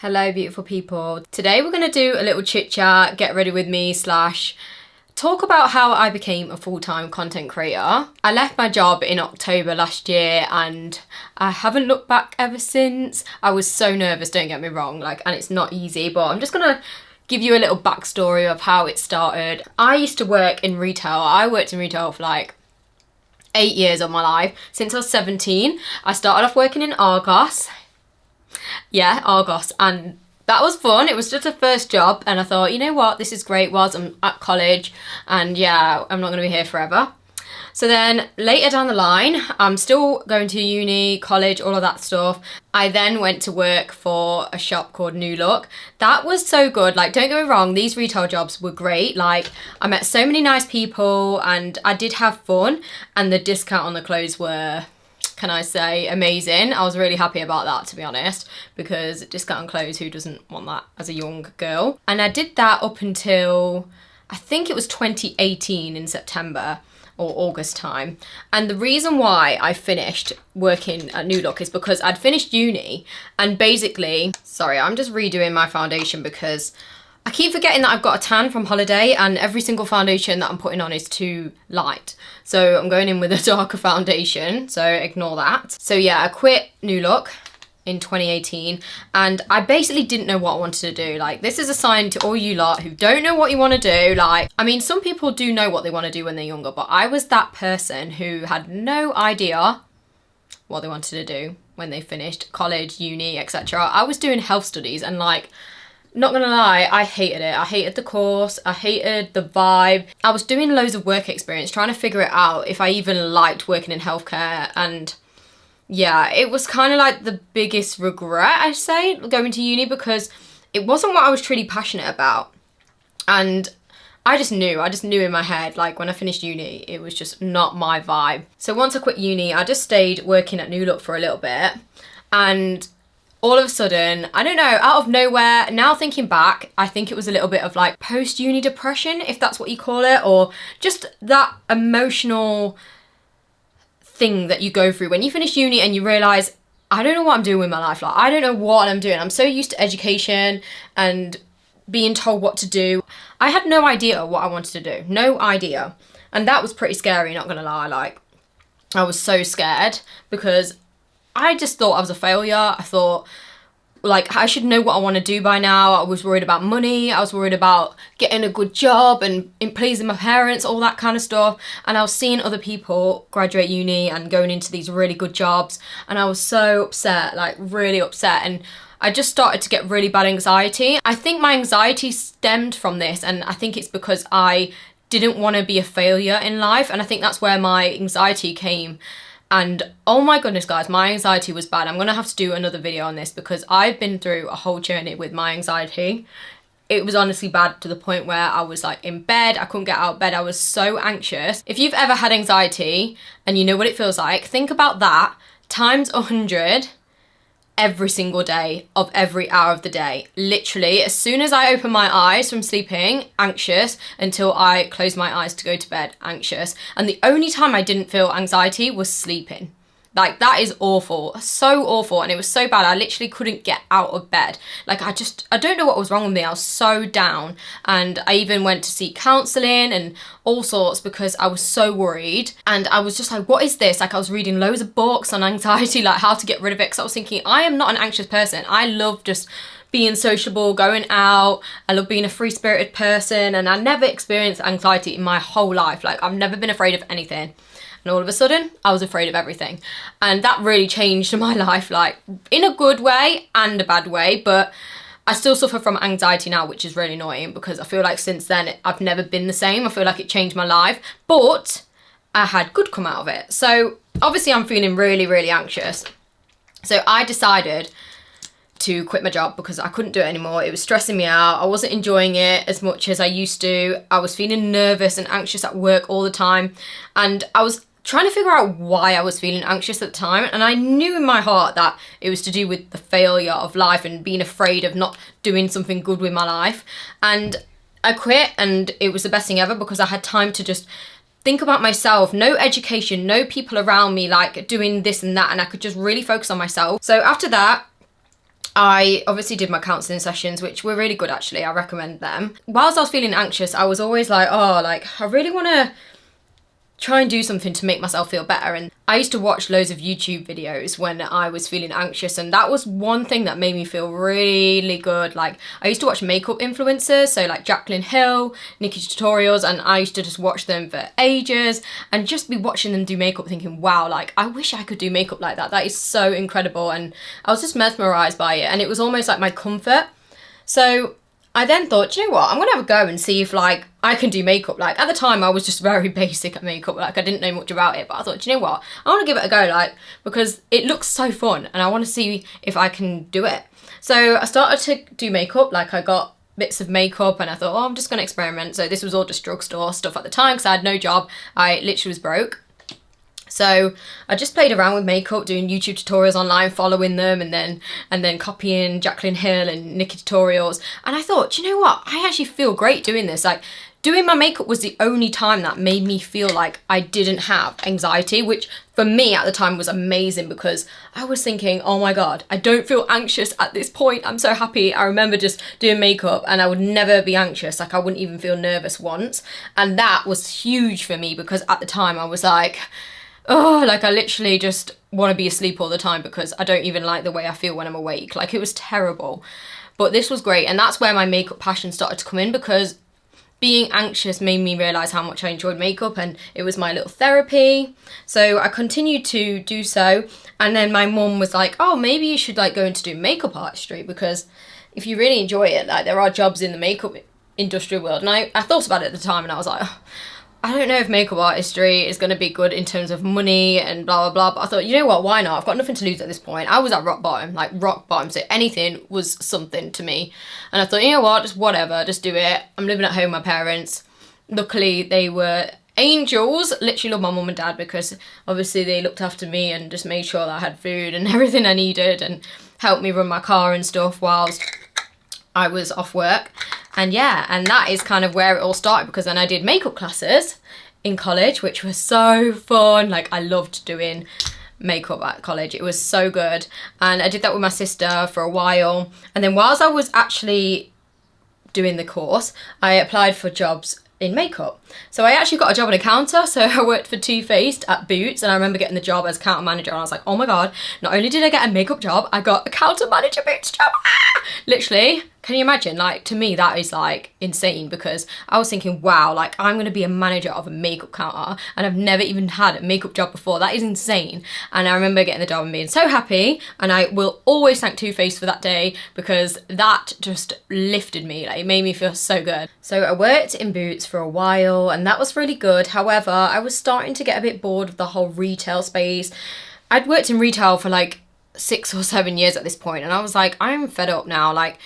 Hello beautiful people. Today we're going to do a little chit chat, get ready with me / talk about how I became a full-time content creator. I left my job in October last year and I haven't looked back ever since. I was so nervous, don't get me wrong, and it's not easy, but I'm just going to give you a little backstory of how it started. I used to work in retail. I worked in retail for 8 years of my life. Since I was 17, I started off working in Argos. Yeah, Argos, and that was fun. It was just a first job and I thought, you know what, this is great whilst I'm at college and yeah, I'm not going to be here forever. So then later down the line, I'm still going to uni, college, all of that stuff. I then went to work for a shop called New Look. That was so good. Don't get me wrong, these retail jobs were great. I met so many nice people and I did have fun, and the discount on the clothes were, can I say, amazing. I was really happy about that, to be honest, because discount on clothes, who doesn't want that as a young girl? And I did that up until, I think it was 2018 in September or August time. And the reason why I finished working at New Look is because I'd finished uni and basically, sorry, I'm just redoing my foundation because I keep forgetting that I've got a tan from holiday and every single foundation that I'm putting on is too light. So I'm going in with a darker foundation, so ignore that. So yeah, I quit New Look in 2018 and I basically didn't know what I wanted to do. This is a sign to all you lot who don't know what you want to do. I mean, some people do know what they want to do when they're younger, but I was that person who had no idea what they wanted to do when they finished college, uni, etc. I was doing health studies and not gonna lie, I hated it. I hated the course, I hated the vibe. I was doing loads of work experience, trying to figure it out if I even liked working in healthcare, and yeah, it was kind of the biggest regret, I'd say, going to uni, because it wasn't what I was truly passionate about. And I just knew in my head, when I finished uni, it was just not my vibe. So once I quit uni, I just stayed working at New Look for a little bit, and all of a sudden, I don't know, out of nowhere, now thinking back, I think it was a little bit of post-uni depression, if that's what you call it, or just that emotional thing that you go through when you finish uni and you realise, I don't know what I'm doing with my life. I don't know what I'm doing. I'm so used to education and being told what to do. I had no idea what I wanted to do. No idea. And that was pretty scary, not gonna lie. I was so scared because I just thought I was a failure. I thought, I should know what I want to do by now. I was worried about money. I was worried about getting a good job and pleasing my parents, all that kind of stuff. And I was seeing other people graduate uni and going into these really good jobs. And I was so upset, really upset. And I just started to get really bad anxiety. I think my anxiety stemmed from this. And I think it's because I didn't want to be a failure in life. And I think that's where my anxiety came. And oh my goodness guys, my anxiety was bad. I'm going to have to do another video on this because I've been through a whole journey with my anxiety. It was honestly bad to the point where I was in bed, I couldn't get out of bed, I was so anxious. If you've ever had anxiety and you know what it feels like, think about that times 100 every single day of every hour of the day. Literally, as soon as I open my eyes from sleeping, anxious, until I close my eyes to go to bed, anxious. And the only time I didn't feel anxiety was sleeping. That is awful, so awful, and it was so bad, I literally couldn't get out of bed. I don't know what was wrong with me, I was so down, and I even went to seek counselling and all sorts because I was so worried, and I was just what is this? I was reading loads of books on anxiety, how to get rid of it, because I was thinking, I am not an anxious person, I love just being sociable, going out, I love being a free-spirited person, and I never experienced anxiety in my whole life, I've never been afraid of anything. And all of a sudden, I was afraid of everything. And that really changed my life, in a good way and a bad way. But I still suffer from anxiety now, which is really annoying because I feel since then, I've never been the same. I feel it changed my life. But I had good come out of it. So obviously, I'm feeling really, really anxious. So I decided to quit my job because I couldn't do it anymore. It was stressing me out. I wasn't enjoying it as much as I used to. I was feeling nervous and anxious at work all the time. And I was trying to figure out why I was feeling anxious at the time, and I knew in my heart that it was to do with the failure of life and being afraid of not doing something good with my life. And I quit, and it was the best thing ever because I had time to just think about myself, no education, no people around me doing this and that, and I could just really focus on myself. So after that, I obviously did my counselling sessions, which were really good actually. I recommend them. Whilst I was feeling anxious, I was always like, oh, like I really want to try and do something to make myself feel better. And I used to watch loads of YouTube videos when I was feeling anxious, and that was one thing that made me feel really good. Like I used to watch makeup influencers, so like Jaclyn Hill, Nikki Tutorials, and I used to just watch them for ages and just be watching them do makeup thinking, wow, like I wish I could do makeup like that. That is so incredible. And I was just mesmerized by it, and it was almost like my comfort. So I then thought, you know what, I'm gonna have a go and see if like I can do makeup. Like at the time I was just very basic at makeup, like I didn't know much about it, but I thought, you know what, I want to give it a go, like because it looks so fun and I want to see if I can do it. So I started to do makeup. Like I got bits of makeup and I thought, oh, I'm just gonna experiment. So this was all just drugstore stuff at the time because I had no job. I literally was broke. So I just played around with makeup, doing YouTube tutorials online, following them, and then copying Jaclyn Hill and Nikki Tutorials. And I thought, you know what? I actually feel great doing this. Like doing my makeup was the only time that made me feel like I didn't have anxiety, which for me at the time was amazing because I was thinking, oh my God, I don't feel anxious at this point. I'm so happy. I remember just doing makeup and I would never be anxious. Like I wouldn't even feel nervous once. And that was huge for me because at the time I was like, oh, like I literally just want to be asleep all the time because I don't even like the way I feel when I'm awake. Like it was terrible. But this was great. And that's where my makeup passion started to come in because being anxious made me realise how much I enjoyed makeup, and it was my little therapy. So I continued to do so. And then my mum was like, oh, maybe you should like go into do makeup artistry because if you really enjoy it, like there are jobs in the makeup industry world. And I thought about it at the time and I was like, oh, I don't know if makeup artistry is going to be good in terms of money and blah, blah, blah. But I thought, you know what, why not? I've got nothing to lose at this point. I was at rock bottom, like rock bottom. So anything was something to me. And I thought, you know what, just whatever, just do it. I'm living at home with my parents. Luckily, they were angels. Literally love my mum and dad because obviously they looked after me and just made sure that I had food and everything I needed and helped me run my car and stuff whilst I was off work. And yeah, and that is kind of where it all started because then I did makeup classes in college, which was so fun. Like I loved doing makeup at college. It was so good. And I did that with my sister for a while. And then whilst I was actually doing the course, I applied for jobs in makeup. So I actually got a job on a counter. So I worked for Too Faced at Boots, and I remember getting the job as counter manager and I was like, oh my God, not only did I get a makeup job, I got a counter manager Boots job. Ah! Literally, can you imagine? Like to me that is like insane because I was thinking, wow, like I'm gonna be a manager of a makeup counter and I've never even had a makeup job before. That is insane. And I remember getting the job and being so happy, and I will always thank Too Faced for that day because that just lifted me. Like it made me feel so good. So I worked in Boots for a while and that was really good. However, I was starting to get a bit bored of the whole retail space. I'd worked in retail for like 6 or 7 years at this point and I was like, I'm fed up now. Like,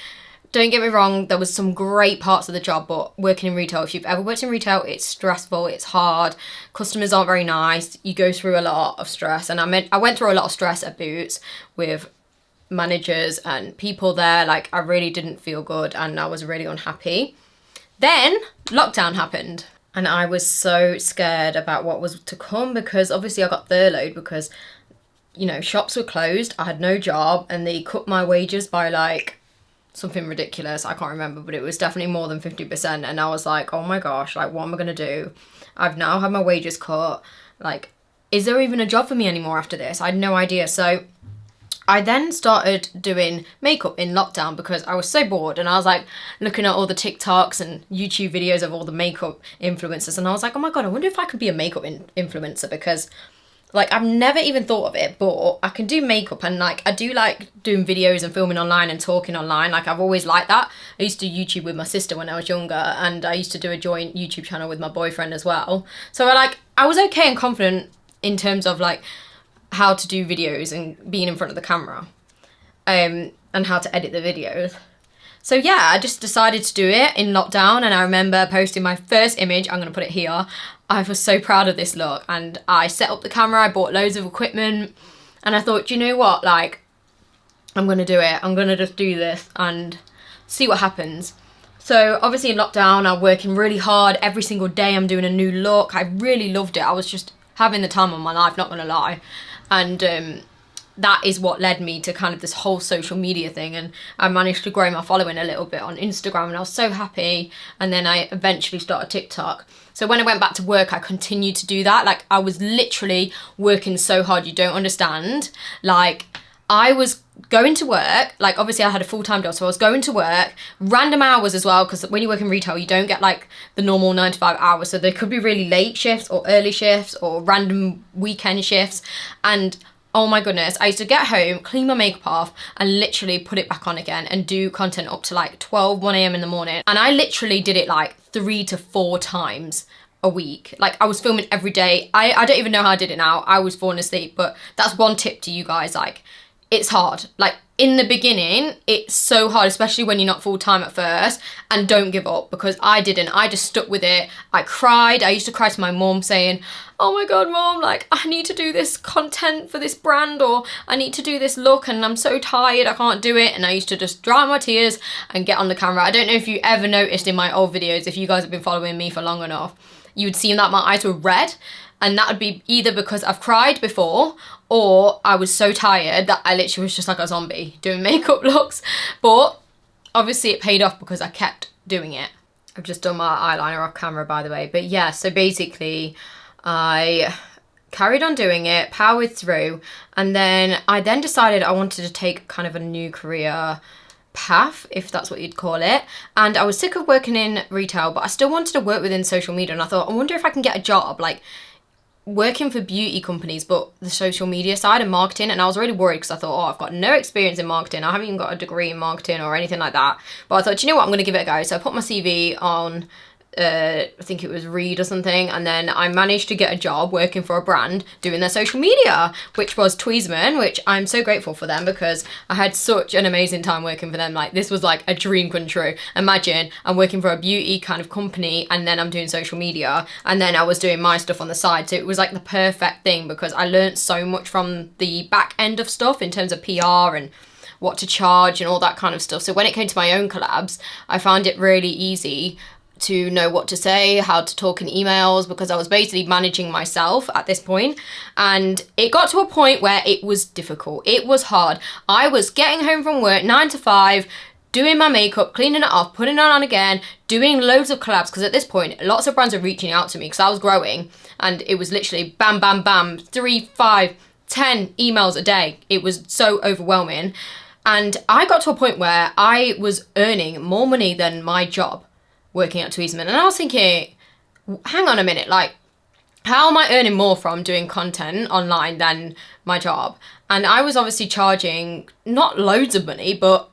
don't get me wrong, there was some great parts of the job, but working in retail, if you've ever worked in retail, it's stressful, it's hard, customers aren't very nice, you go through a lot of stress. And I went through a lot of stress at Boots with managers and people there. Like I really didn't feel good and I was really unhappy. Then lockdown happened and I was so scared about what was to come because obviously I got furloughed because, you know, shops were closed, I had no job and they cut my wages by like something ridiculous. I can't remember, but it was definitely more than 50%. And I was like, oh my gosh, like what am I gonna do? I've now had my wages cut. Like, is there even a job for me anymore after this? I had no idea. So I then started doing makeup in lockdown because I was so bored and I was like looking at all the TikToks and YouTube videos of all the makeup influencers and I was like, oh my God, I wonder if I could be a makeup influencer because like I've never even thought of it, but I can do makeup and like I do like doing videos and filming online and talking online. Like I've always liked that. I used to do YouTube with my sister when I was younger and I used to do a joint YouTube channel with my boyfriend as well. So I was okay and confident in terms of like how to do videos and being in front of the camera and how to edit the videos. So yeah, I just decided to do it in lockdown and I remember posting my first image. I'm gonna put it here. I was so proud of this look and I set up the camera, I bought loads of equipment and I thought, you know what, like I'm gonna do it. I'm gonna just do this and see what happens. So obviously in lockdown I'm working really hard. Every single day I'm doing a new look. I really loved it. I was just having the time of my life, not gonna lie. And that is what led me to kind of this whole social media thing, and I managed to grow my following a little bit on Instagram, and I was so happy. And then I eventually started TikTok. So when I went back to work, I continued to do that. Like, I was literally working so hard, you don't understand. Like, I was going to work, like, obviously I had a full-time job, so I was going to work, random hours as well, because when you work in retail, you don't get like the normal 9 to 5 hours, so there could be really late shifts or early shifts or random weekend shifts. And oh my goodness, I used to get home, clean my makeup off, and literally put it back on again and do content up to like 12, 1 a.m. in the morning. And I literally did it like 3 to 4 times a week. Like, I was filming every day. I don't even know how I did it now. I was falling asleep, but that's one tip to you guys. Like, it's hard. Like, in the beginning, it's so hard, especially when you're not full-time at first, and don't give up, because I didn't. I just stuck with it. I cried. I used to cry to my mum saying, oh my God, Mum, like, I need to do this content for this brand, or I need to do this look, and I'm so tired, I can't do it. And I used to just dry my tears and get on the camera. I don't know if you ever noticed in my old videos, if you guys have been following me for long enough, you would see that my eyes were red, and that would be either because I've cried before, or I was so tired that I literally was just like a zombie doing makeup looks. But obviously it paid off because I kept doing it. I've just done my eyeliner off camera, by the way. But yeah, so basically I carried on doing it, powered through, and then I decided I wanted to take kind of a new career path, if that's what you'd call it. And I was sick of working in retail, but I still wanted to work within social media, and I thought, I wonder if I can get a job like working for beauty companies, but the social media side and marketing. And I was really worried because I thought, oh, I've got no experience in marketing. I haven't even got a degree in marketing or anything like that. But I thought, do you know what, I'm going to give it a go. So I put my CV on I think it was Reed or something, and then I managed to get a job working for a brand doing their social media, which was Tweezerman, which I'm so grateful for them, because I had such an amazing time working for them. Like, this was like a dream come true. Imagine I'm working for a beauty kind of company, and then I'm doing social media, and then I was doing my stuff on the side. So it was like the perfect thing, because I learned so much from the back end of stuff in terms of PR and what to charge and all that kind of stuff. So when it came to my own collabs, I found it really easy to know what to say, how to talk in emails, because I was basically managing myself at this point. And it got to a point where it was difficult. It was hard. I was getting home from work 9 to 5, doing my makeup, cleaning it off, putting it on again, doing loads of collabs, because at this point, lots of brands are reaching out to me because I was growing, and it was literally bam, bam, bam, 3, 5, 10 emails a day. It was so overwhelming. And I got to a point where I was earning more money than my job working at Tweezerman. And I was thinking, hang on a minute, like, how am I earning more from doing content online than my job? And I was obviously charging not loads of money, but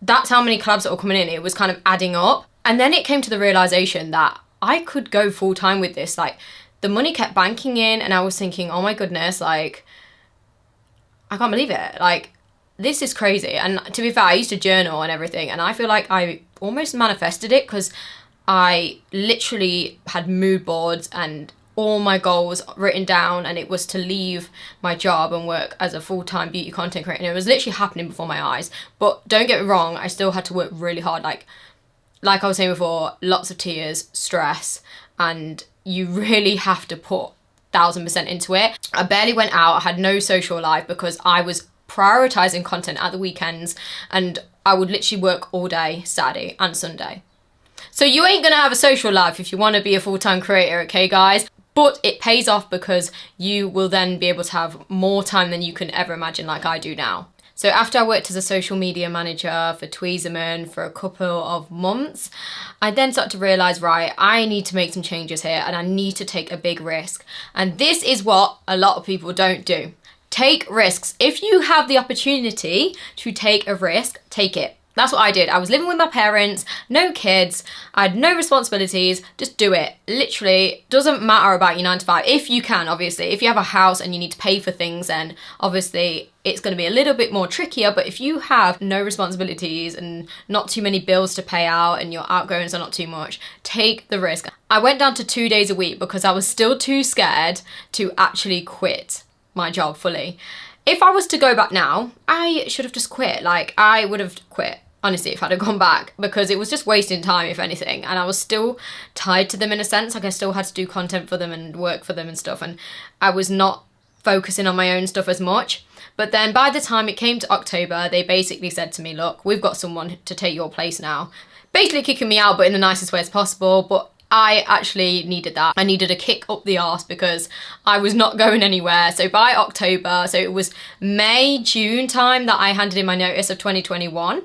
that's how many collabs that were coming in. It was kind of adding up. And then it came to the realization that I could go full time with this. Like, the money kept banking in, and I was thinking, oh my goodness, like, I can't believe it. Like, this is crazy. And to be fair, I used to journal and everything, and I feel like I almost manifested it, because I literally had mood boards and all my goals written down, and it was to leave my job and work as a full-time beauty content creator. And it was literally happening before my eyes. But don't get me wrong, I still had to work really hard. Like I was saying before, lots of tears, stress, and you really have to put 1000% into it. I barely went out. I had no social life because I was prioritizing content at the weekends, and I would literally work all day Saturday and Sunday. So you ain't gonna have a social life if you want to be a full-time creator, okay guys? But it pays off, because you will then be able to have more time than you can ever imagine, like I do now. So after I worked as a social media manager for Tweezerman for a couple of months, I then started to realise, right, I need to make some changes here, and I need to take a big risk. And this is what a lot of people don't do. Take risks. If you have the opportunity to take a risk, take it. That's what I did. I was living with my parents, no kids, I had no responsibilities, just do it. Literally, doesn't matter about your 9 to 5, if you can, obviously. If you have a house and you need to pay for things, then obviously it's going to be a little bit more trickier. But if you have no responsibilities and not too many bills to pay out, and your outgoings are not too much, take the risk. I went down to 2 days a week because I was still too scared to actually quit my job fully. If I was to go back now, I should have just quit. Like, I would have quit, honestly, if I'd have gone back, because it was just wasting time, if anything. And I was still tied to them in a sense. Like, I still had to do content for them and work for them and stuff. And I was not focusing on my own stuff as much. But then by the time it came to October, they basically said to me, look, we've got someone to take your place now. Basically kicking me out, but in the nicest way as possible. But I actually needed that. I needed a kick up the arse because I was not going anywhere. So by October, so it was May, June time that I handed in my notice of 2021.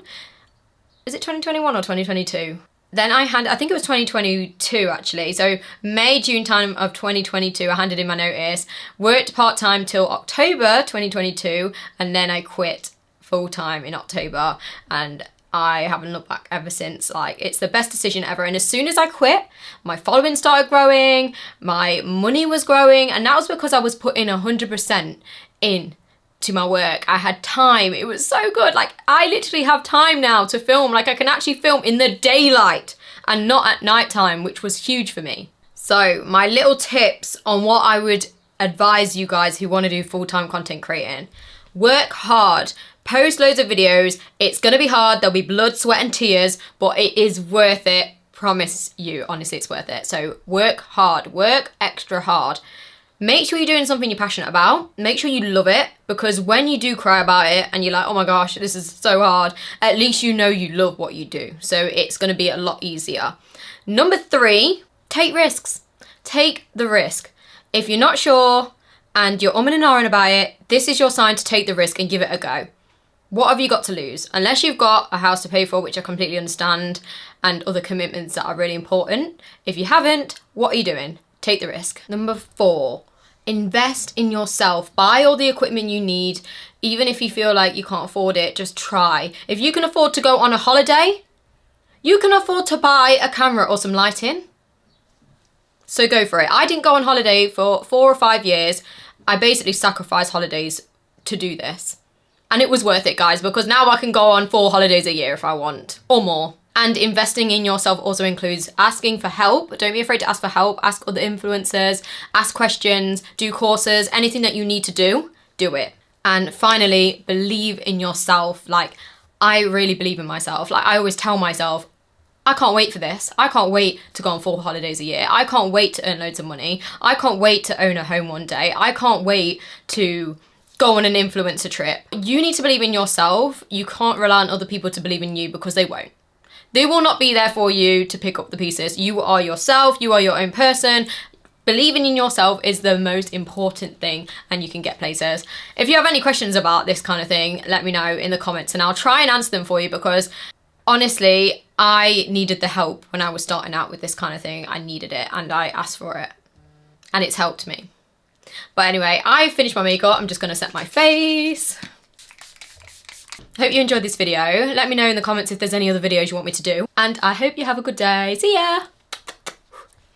Is it 2021 or 2022? Then I think it was 2022 actually. So May, June time of 2022, I handed in my notice, worked part-time till October 2022, and then I quit full-time in October, and I haven't looked back ever since. Like, it's the best decision ever. And as soon as I quit, my following started growing, my money was growing, and that was because I was putting 100% in to my work. I had time. It was so good. Like, I literally have time now to film. Like, I can actually film in the daylight and not at nighttime, which was huge for me. So my little tips on what I would advise you guys who want to do full-time content creating: work hard, post loads of videos. It's gonna be hard. There'll be blood, sweat and tears, but it is worth it. Promise you, honestly, it's worth it. So work hard, work extra hard. Make sure you're doing something you're passionate about. Make sure you love it, because when you do cry about it and you're like, oh my gosh, this is so hard, at least you know you love what you do. So it's going to be a lot easier. Number 3, take risks. Take the risk. If you're not sure and you're umming and ahhing about it, this is your sign to take the risk and give it a go. What have you got to lose? Unless you've got a house to pay for, which I completely understand, and other commitments that are really important. If you haven't, what are you doing? Take the risk. Number 4, invest in yourself. Buy all the equipment you need. Even if you feel like you can't afford it, just try. If you can afford to go on a holiday, you can afford to buy a camera or some lighting. So go for it. I didn't go on holiday for 4 or 5 years. I basically sacrificed holidays to do this. And it was worth it, guys, because now I can go on 4 holidays a year if I want, or more. And investing in yourself also includes asking for help. Don't be afraid to ask for help. Ask other influencers, ask questions, do courses, anything that you need to do it. And finally, believe in yourself. Like, I really believe in myself. Like, I always tell myself, I can't wait for this. I can't wait to go on 4 holidays a year. I can't wait to earn loads of money. I can't wait to own a home one day. I can't wait to go on an influencer trip. You need to believe in yourself. You can't rely on other people to believe in you, because they won't. They will not be there for you to pick up the pieces. You are yourself. You are your own person. Believing in yourself is the most important thing, and you can get places. If you have any questions about this kind of thing, let me know in the comments and I'll try and answer them for you, because honestly, I needed the help when I was starting out with this kind of thing. I needed it and I asked for it, and it's helped me. But anyway, I finished my makeup. I'm just going to set my face. Hope you enjoyed this video. Let me know in the comments if there's any other videos you want me to do. And I hope you have a good day. See ya!